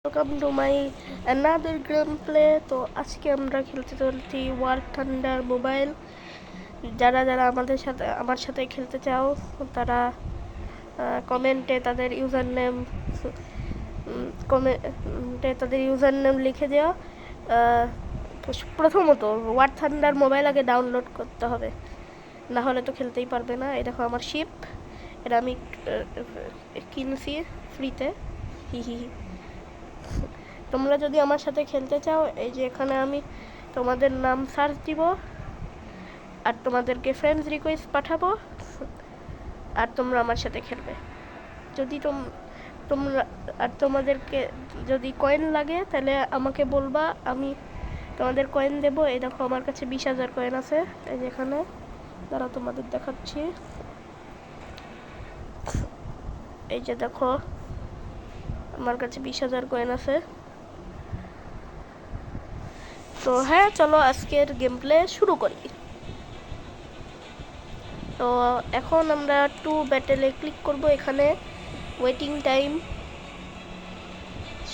Welcome to my another game play. তো আজকে আমরা খেলতে চলছি ওয়ার থান্ডার মোবাইল। যারা যারা আমার সাথে খেলতে চাও তারা কমেন্টে তাদের ইউজার নেম লিখে দিও। প্রথমত ওয়ার থান্ডার মোবাইল আগে ডাউনলোড করতে হবে, না হলে তো খেলতেই পারবে না। এই দেখো আমার শিপ, এটা আমি কিনছি ফ্রিতে। হি হি হি। তোমরা যদি আমার সাথে খেলতে চাও, এই যে এখানে আমি তোমাদের নাম সার্চ দিব আর তোমাদেরকে ফ্রেন্ডস রিকোয়েস্ট পাঠাবো, আর তোমরা আমার সাথে খেলবে। যদি তোমরা আর তোমাদেরকে যদি কয়েন লাগে তাহলে আমাকে বলবা, আমি তোমাদের কয়েন দেবো। এই দেখো আমার কাছে 20,000 কয়েন আছে, এই যে এখানে তারা তোমাদের দেখাচ্ছি। এই যে দেখো আমার কাছে 20,000 কয়েন আছে। তো হ্যাঁ, চলো আজকের গেম প্লে শুরু করি। তো এখন আমরা 2 ব্যাটেলে ক্লিক করব। এখানে ওয়েটিং টাইম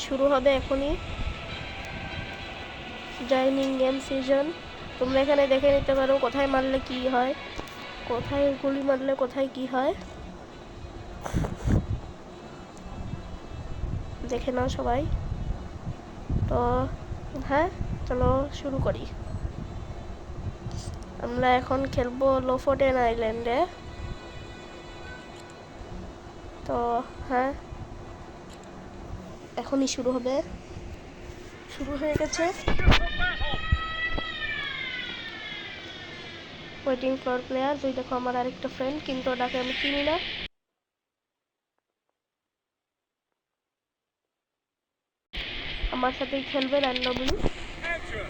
শুরু হবে এখনই। জয়নিং গেম সিজন, তোমরা এখানে দেখে নিতে পারো কোথায় মারলে কি হয়, কোথায় গুলি মারলে কোথায় কি হয়, দেখে নাও সবাই। তো হ্যাঁ, চলো শুরু করি। আমরা এখন খেলবো লোফোটেন আইল্যান্ডে। তো হ্যাঁ, এখনই শুরু হবে, শুরু হয়ে গেছে। Waiting for player. ওই দেখো আমার আরেকটা ফ্রেন্ড, কিন্তু ওটাকে আমি চিনি না। আমার সাথেই খেলবে র্যান্ডমলি।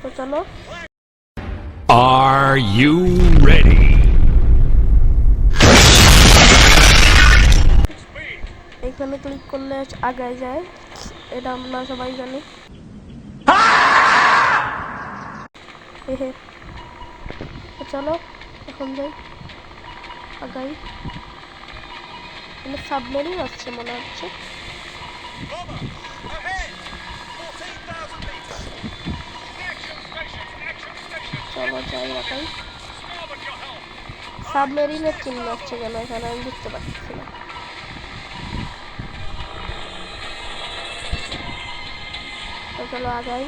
তো চলো। Are you ready? এখানে ক্লিক করলে আগায় যায়, এটা আমরা সবাই জানি। তো চলো এখন যাই, আগাই। এখানে সাবমেরিন আসছে মনে হচ্ছে। চলো যাই, আগাই। সাবমেরিনের চিহ্ন আসছে কেন এখানে আমি বুঝতে পারছি না। তো চলো আগাই।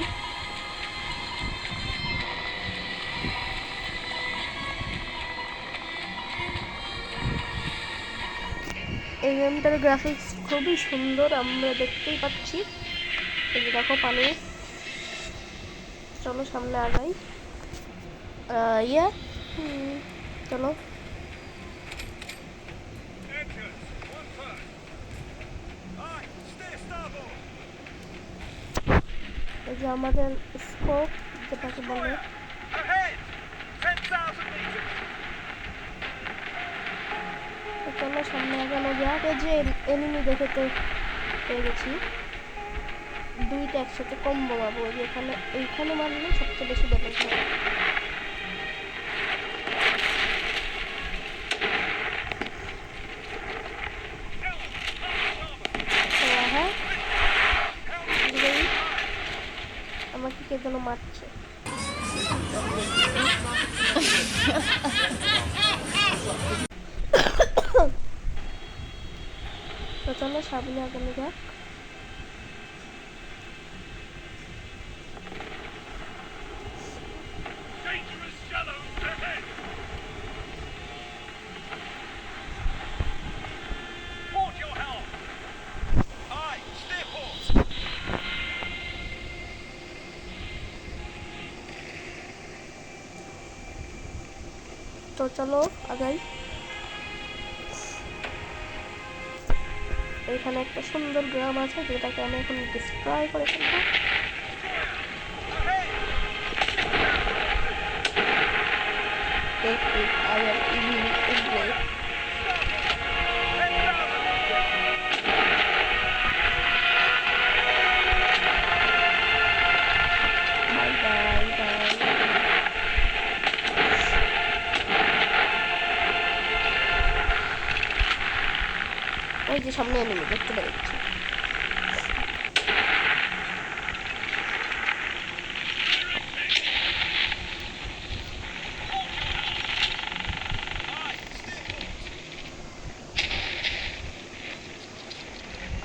এই গেমটার গ্রাফিক্স খুবই সুন্দর, আমরা দেখতেই পাচ্ছি। এই যে দেখো পানি। চলো সামনে আগাই। চলো। এই যে আমাদের স্কোপ যেটাকে বলে। চলো সামনে আগানো যাক। এই যে এনিমি দেখতে পেয়ে গেছি, দুইটা একসাথে কম্বো পাবো। যে এইখানে মারলে সবচেয়ে বেশি ড্যামেজ হবে। হ্যাঁ, আমাকে কে যেন মারছে। তো চলো সামনে আগানো যাক। তো চলো আগাই। এখানে একটা সুন্দর গ্রাম আছে, যেটাকে আমি এখন ডিস্ট্রয় করে ফেলবো। ওই যে সামনে এনিমি দেখতে পেয়েছি।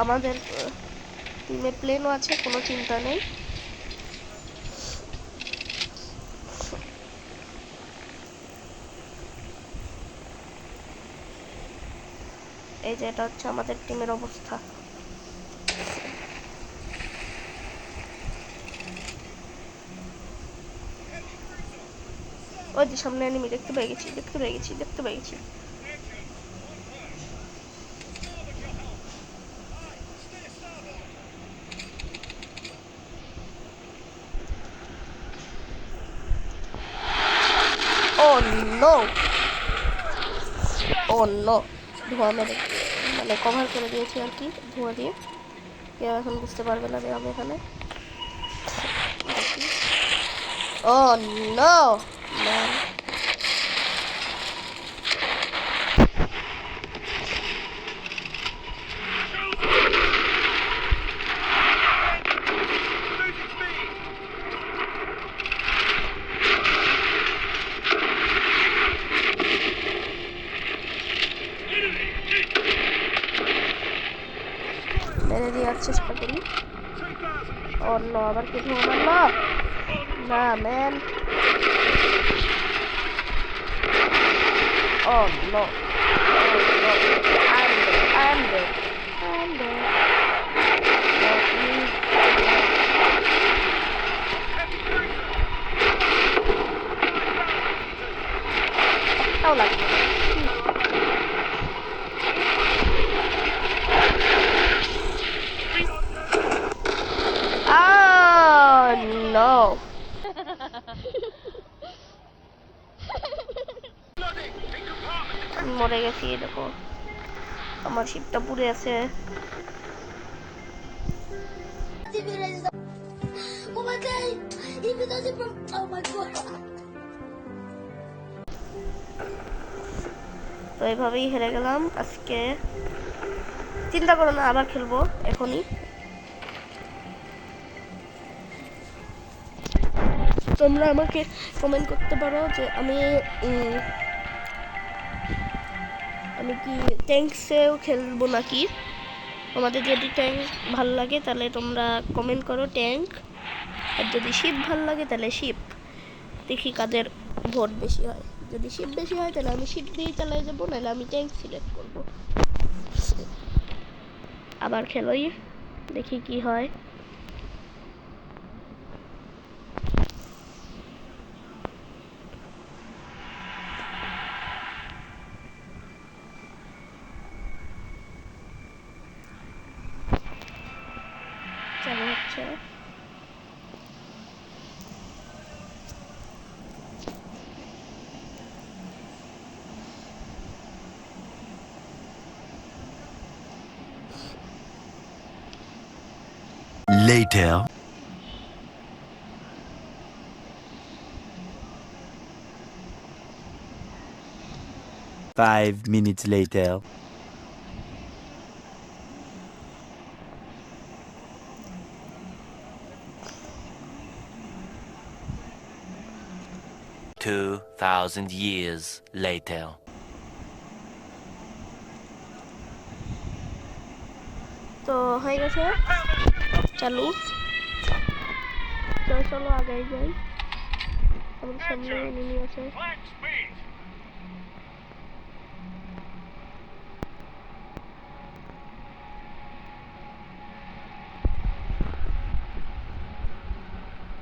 আমাদের টিমে প্লেনও আছে, কোনো চিন্তা নেই। এই যে এটা হচ্ছে আমাদের টিমের অবস্থা। ওই যে সামনে এনিমি, দেখতে পেয়ে গেছি। Oh no! Oh no! ধোঁয়া মেরে মানে কভার করে দিয়েছি আর কি, ধোঁয়া দিয়ে। কেউ এখন বুঝতে পারবে না যে আমি এখানে। Oh no! Man. মেরে দেওয়ার চেষ্টা করি। অন্য আবার কিছু আমার না man. Oh no! I'm dead. একটাও লাগবে না। Oh no! মরে গেছি, দেখো আমার শিপটা পুড়ে আছে। তো এইভাবেই হেরে গেলাম আজকে। চিন্তা করো না, আবার খেলবো এখনই। তোমরা আমাকে কমেন্ট করতে পারো যে আমি কি ট্যাঙ্কসেও খেলবো নাকি। তোমাদের যদি ট্যাঙ্ক ভালো লাগে তাহলে তোমরা কমেন্ট করো ট্যাঙ্ক, আর যদি শিপ ভালো লাগে তাহলে শিপ। দেখি কাদের ভোট বেশি হয়। যদি শিপ বেশি হয় তাহলে আমি শিপ দিয়েই চালাই যাবো, নাহলে আমি ট্যাঙ্ক সিলেক্ট করবো। আবার খেলোই, দেখি কি হয়। চালু হচ্ছে। Later. Five minutes later. $2,000 years later. তো হয়ে গেছে চালু। চলো আগাই যাই, আমার সামনে এনিমি আছে।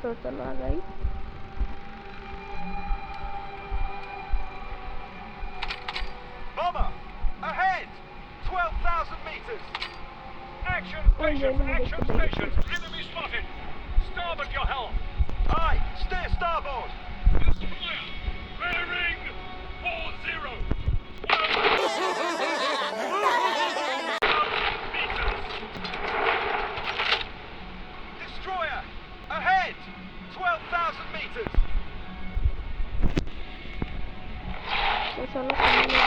তো চলো আগাই। Bomber, ahead! 12,000 meters! Action stations! Enemy spotted! Starboard your helm! Aye, steer starboard! Destroyer! Bearing 40! 12,000 meters! Destroyer, ahead! 12,000 meters! তো চলো সামনে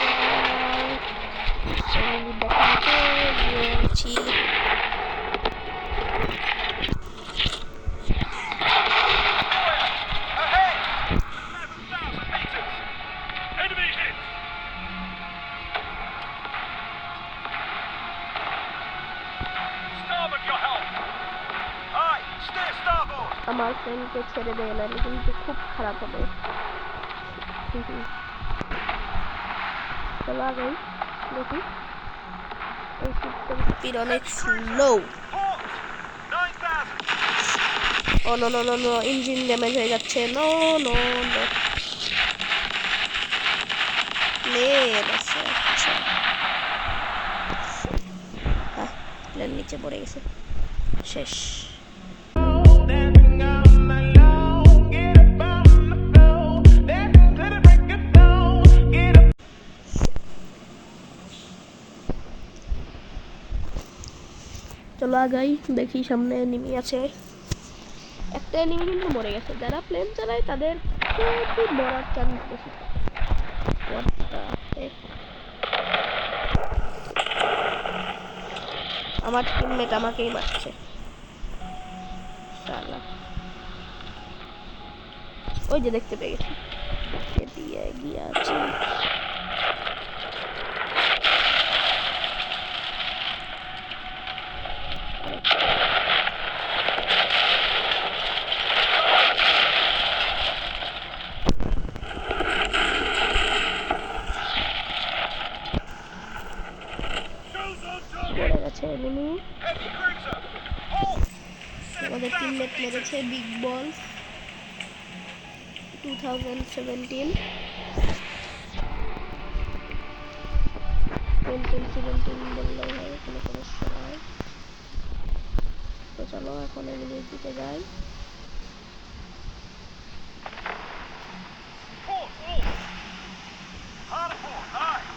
দেখাতে গিয়েছি। আমার ফ্রেন্ডকে ছেড়ে দেয় না, কিন্তু খুব খারাপ হবে। চলো আগে দেখি। এই শিপটার স্পিড অনেক slow. Port! 9,000. Oh no no no no, engine damage হয়ে যাচ্ছে। নো নো নো, প্লেন আছে। আচ্ছা, প্লেন নিচে পড়ে গেছে, শেষ। চলো আগাই, দেখি সামনে এনিমি আছে। একটা এনিমি কিন্তু মরে গেছে। যারা প্লেন চালায় তাদের খুব মরার চান্স বেশি। What the heck? আমার টিমমেট আমাকেই মারছে, শালা। ওই যে দেখতে পেয়ে গেছি, এদিকে এগিয়ে আছে। পড়ে গেছে এনিমি। Heavy cruiser. Halt. আমাদের 7,000 টিমমেট meters. মেরেছে বিগ বল 2017 বললেও হয়, কোনো সমস্যা নয়। তো চলো এখন এনিমির দিকে যাই। Port, all. Hard port, aye.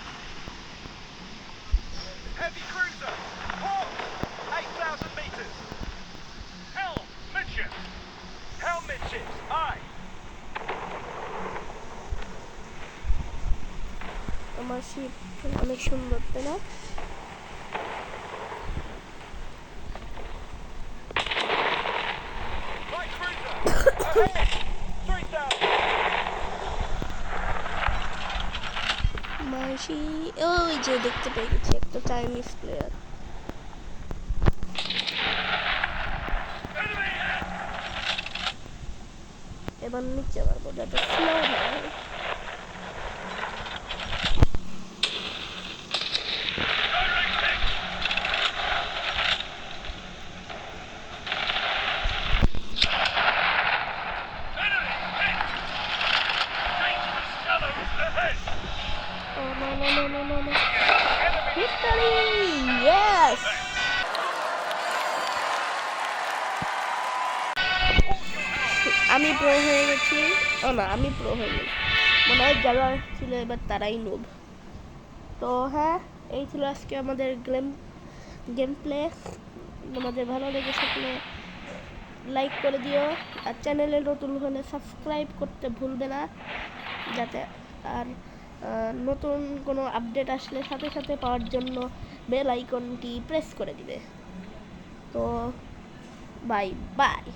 Heavy cruiser. Port. 8,000 meters. Helm, midships. Helm, midships, aye. আমার শিপ অনেক সুন্দর, তাই না? Light cruiser. Ahead. 3,000. মাসি, ওই যে দেখতে পেয়ে গেছি একটা চাইনিজ প্লেয়ার। Enemy ahead. এবার নিচে মারবো যাতে স্লো হয়। Enemy hit. Dangerous shallows ahead. Oh no no no no no no, Enemy victory, yes! আমি প্রো হয়ে গেছি। ও না, আমি প্রো হয়ে গেছি, মনে হয় যারা ছিল এবার তারাই নুব। তো হ্যাঁ, এই ছিল আজকে আমাদের গেম প্লে। তোমাদের ভালো লেগে থাকলে লাইক করে দিও, আর চ্যানেলে নতুন হলে সাবস্ক্রাইব করতে ভুলবে না, যাতে আর নতুন কোনো আপডেট আসলে সাথে সাথে পাওয়ার জন্য বেল আইকনটি প্রেস করে দিবে। তো বাই বাই।